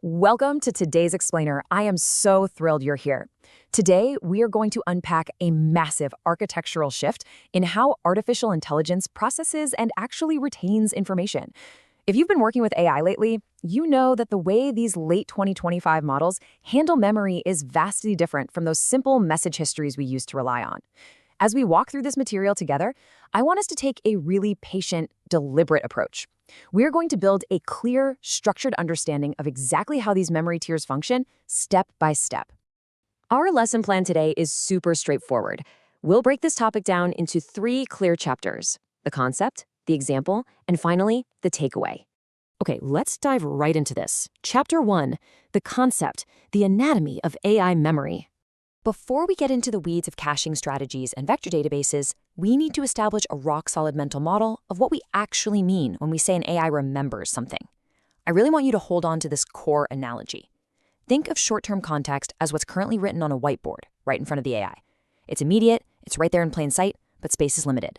Welcome to today's Explainer. I am so thrilled you're here. Today, we are going to unpack a massive architectural shift in how artificial intelligence processes and actually retains information. If you've been working with AI lately, you know that the way these late 2025 models handle memory is vastly different from those simple message histories we used to rely on. As we walk through this material together, I want us to take a really patient, deliberate approach. We're going to build a clear, structured understanding of exactly how these memory tiers function, step by step. Our lesson plan today is super straightforward. We'll break this topic down into 3 clear chapters: the concept, the example, and finally, the takeaway. Okay, let's dive right into this. Chapter 1, the concept, the anatomy of AI memory. Before we get into the weeds of caching strategies and vector databases, we need to establish a rock-solid mental model of what we actually mean when we say an AI remembers something. I really want you to hold on to this core analogy. Think of short-term context as what's currently written on a whiteboard right in front of the AI. It's immediate, it's right there in plain sight, but space is limited.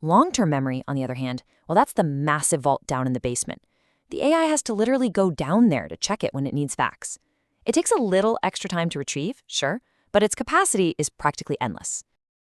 Long-term memory, on the other hand, well, that's the massive vault down in the basement. The AI has to literally go down there to check it when it needs facts. It takes a little extra time to retrieve, sure, but its capacity is practically endless.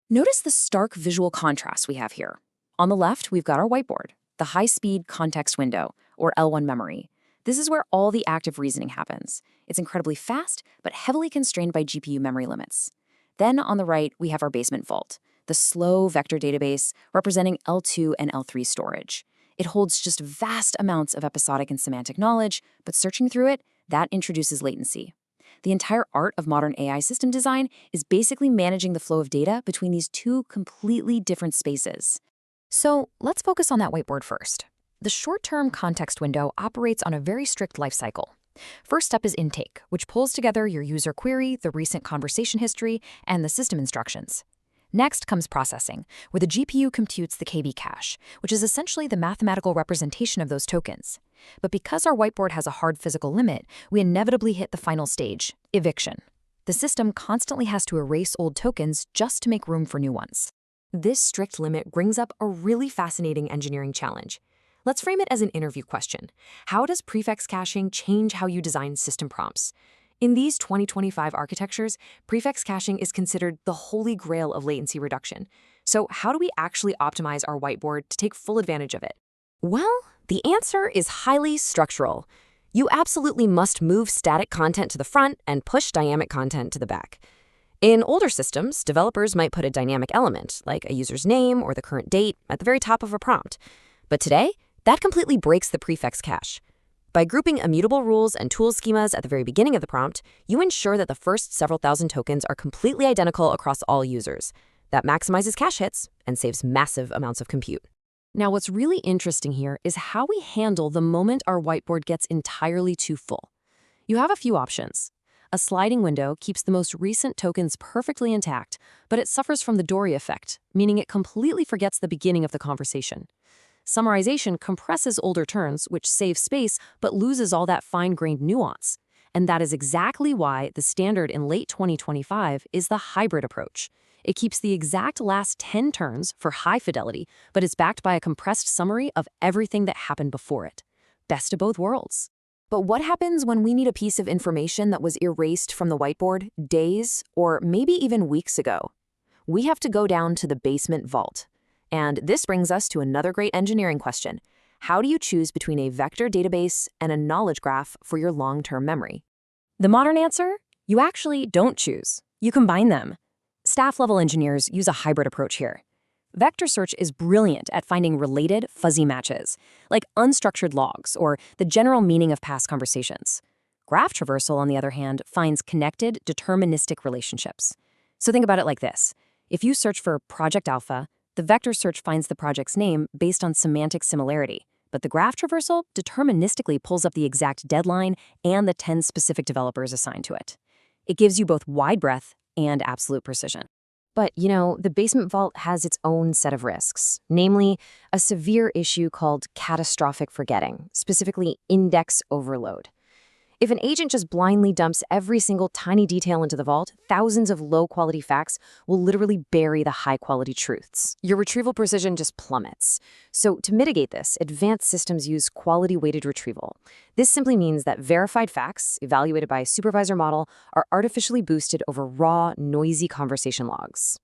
Notice the stark visual contrast we have here. On the left, we've got our whiteboard, the high-speed context window, or L1 memory. This is where all the active reasoning happens. It's incredibly fast, but heavily constrained by GPU memory limits. Then on the right, we have our basement vault, the slow vector database representing L2 and L3 storage. It holds just vast amounts of episodic and semantic knowledge, but searching through it, that introduces latency. The entire art of modern AI system design is basically managing the flow of data between these two completely different spaces. So let's focus on that whiteboard first. The short-term context window operates on a very strict life cycle. First step is intake, which pulls together your user query, the recent conversation history, and the system instructions. Next comes processing, where the GPU computes the KB cache, which is essentially the mathematical representation of those tokens. But because our whiteboard has a hard physical limit, we inevitably hit the final stage, eviction. The system constantly has to erase old tokens just to make room for new ones. This strict limit brings up a really fascinating engineering challenge. Let's frame it as an interview question. How does prefix caching change how you design system prompts? In these 2025 architectures, prefix caching is considered the holy grail of latency reduction. So how do we actually optimize our whiteboard to take full advantage of it? Well, the answer is highly structural. You absolutely must move static content to the front and push dynamic content to the back. In older systems, developers might put a dynamic element, like a user's name or the current date, at the very top of a prompt. But today, that completely breaks the prefix cache. By grouping immutable rules and tool schemas at the very beginning of the prompt, you ensure that the first several thousand tokens are completely identical across all users. That maximizes cache hits and saves massive amounts of compute. Now, what's really interesting here is how we handle the moment our whiteboard gets entirely too full. You have a few options. A sliding window keeps the most recent tokens perfectly intact, but it suffers from the Dory effect, meaning it completely forgets the beginning of the conversation. Summarization compresses older terms, which saves space, but loses all that fine-grained nuance. And that is exactly why the standard in late 2025 is the hybrid approach. It keeps the exact last 10 turns for high fidelity, but is backed by a compressed summary of everything that happened before it. Best of both worlds. But what happens when we need a piece of information that was erased from the whiteboard days or maybe even weeks ago? We have to go down to the basement vault. And this brings us to another great engineering question. How do you choose between a vector database and a knowledge graph for your long-term memory? The modern answer? You actually don't choose. You combine them. Staff-level engineers use a hybrid approach here. Vector search is brilliant at finding related, fuzzy matches, like unstructured logs or the general meaning of past conversations. Graph traversal, on the other hand, finds connected, deterministic relationships. So think about it like this. If you search for Project Alpha, the vector search finds the project's name based on semantic similarity, but the graph traversal deterministically pulls up the exact deadline and the 10 specific developers assigned to it. It gives you both wide breadth and absolute precision. But, the basement vault has its own set of risks, namely a severe issue called catastrophic forgetting, specifically index overload. If an agent just blindly dumps every single tiny detail into the vault, thousands of low-quality facts will literally bury the high-quality truths. Your retrieval precision just plummets. So to mitigate this, advanced systems use quality-weighted retrieval. This simply means that verified facts, evaluated by a supervisor model, are artificially boosted over raw, noisy conversation logs.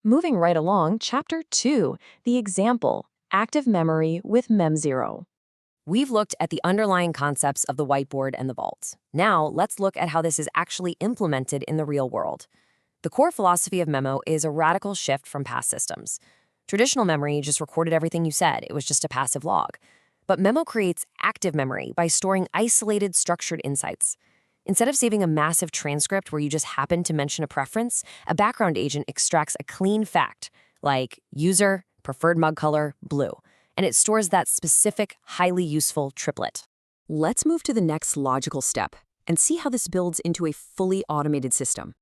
Moving right along, Chapter 2, the example, active memory with Mem0. We've looked at the underlying concepts of the whiteboard and the vault. Now, let's look at how this is actually implemented in the real world. The core philosophy of Memo is a radical shift from past systems. Traditional memory just recorded everything you said. It was just a passive log. But Memo creates active memory by storing isolated, structured insights. Instead of saving a massive transcript where you just happen to mention a preference, a background agent extracts a clean fact, like user, preferred mug color, blue, and it stores that specific, highly useful triplet. Let's move to the next logical step and see how this builds into a fully automated system.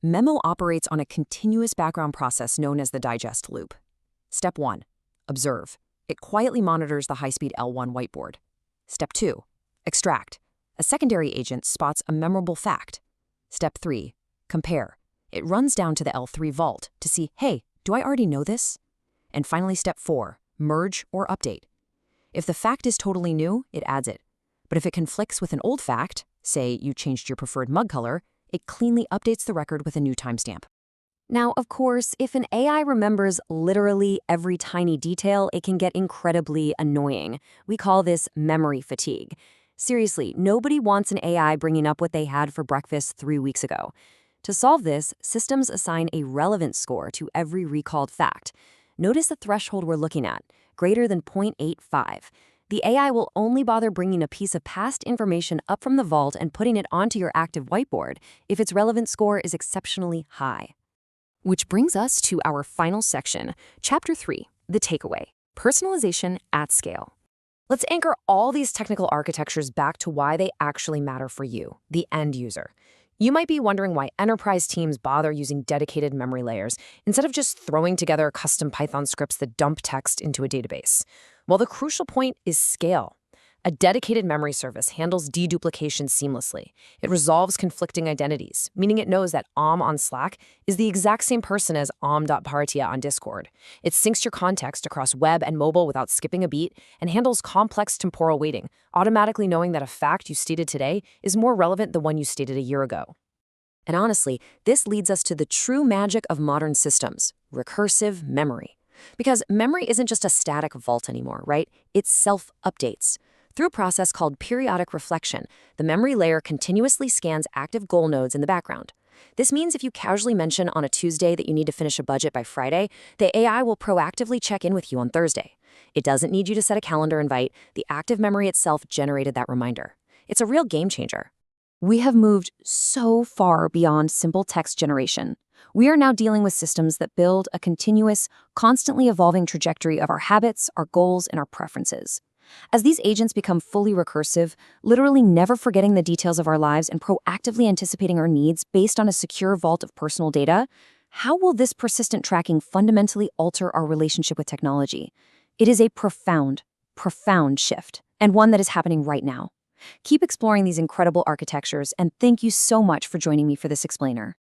Memo operates on a continuous background process known as the digest loop. Step 1. Observe. It quietly monitors the high-speed L1 whiteboard. Step 2. Extract. A secondary agent spots a memorable fact. Step 3. Compare. It runs down to the L3 vault to see, hey, do I already know this? And finally, Step 4. Merge or update. If the fact is totally new, it adds it. But if it conflicts with an old fact, say you changed your preferred mug color, it cleanly updates the record with a new timestamp. Now, of course, if an AI remembers literally every tiny detail, it can get incredibly annoying. We call this memory fatigue. Seriously, nobody wants an AI bringing up what they had for breakfast 3 weeks ago. To solve this, systems assign a relevance score to every recalled fact. Notice the threshold we're looking at, greater than 0.85. The AI will only bother bringing a piece of past information up from the vault and putting it onto your active whiteboard if its relevance score is exceptionally high. Which brings us to our final section, Chapter 3, the takeaway, personalization at scale. Let's anchor all these technical architectures back to why they actually matter for you, the end user. You might be wondering why enterprise teams bother using dedicated memory layers instead of just throwing together custom Python scripts that dump text into a database. Well, the crucial point is scale. A dedicated memory service handles deduplication seamlessly. It resolves conflicting identities, meaning it knows that on Slack is the exact same person as om.bhartia on Discord. It syncs your context across web and mobile without skipping a beat and handles complex temporal weighting, automatically knowing that a fact you stated today is more relevant than one you stated a year ago. And honestly, this leads us to the true magic of modern systems, recursive memory. Because memory isn't just a static vault anymore, right? It self-updates. Through a process called periodic reflection, the memory layer continuously scans active goal nodes in the background. This means if you casually mention on a Tuesday that you need to finish a budget by Friday, the AI will proactively check in with you on Thursday. It doesn't need you to set a calendar invite. The active memory itself generated that reminder. It's a real game changer. We have moved so far beyond simple text generation. We are now dealing with systems that build a continuous, constantly evolving trajectory of our habits, our goals, and our preferences. As these agents become fully recursive, literally never forgetting the details of our lives and proactively anticipating our needs based on a secure vault of personal data, how will this persistent tracking fundamentally alter our relationship with technology? It is a profound, profound shift, and one that is happening right now. Keep exploring these incredible architectures, and thank you so much for joining me for this explainer.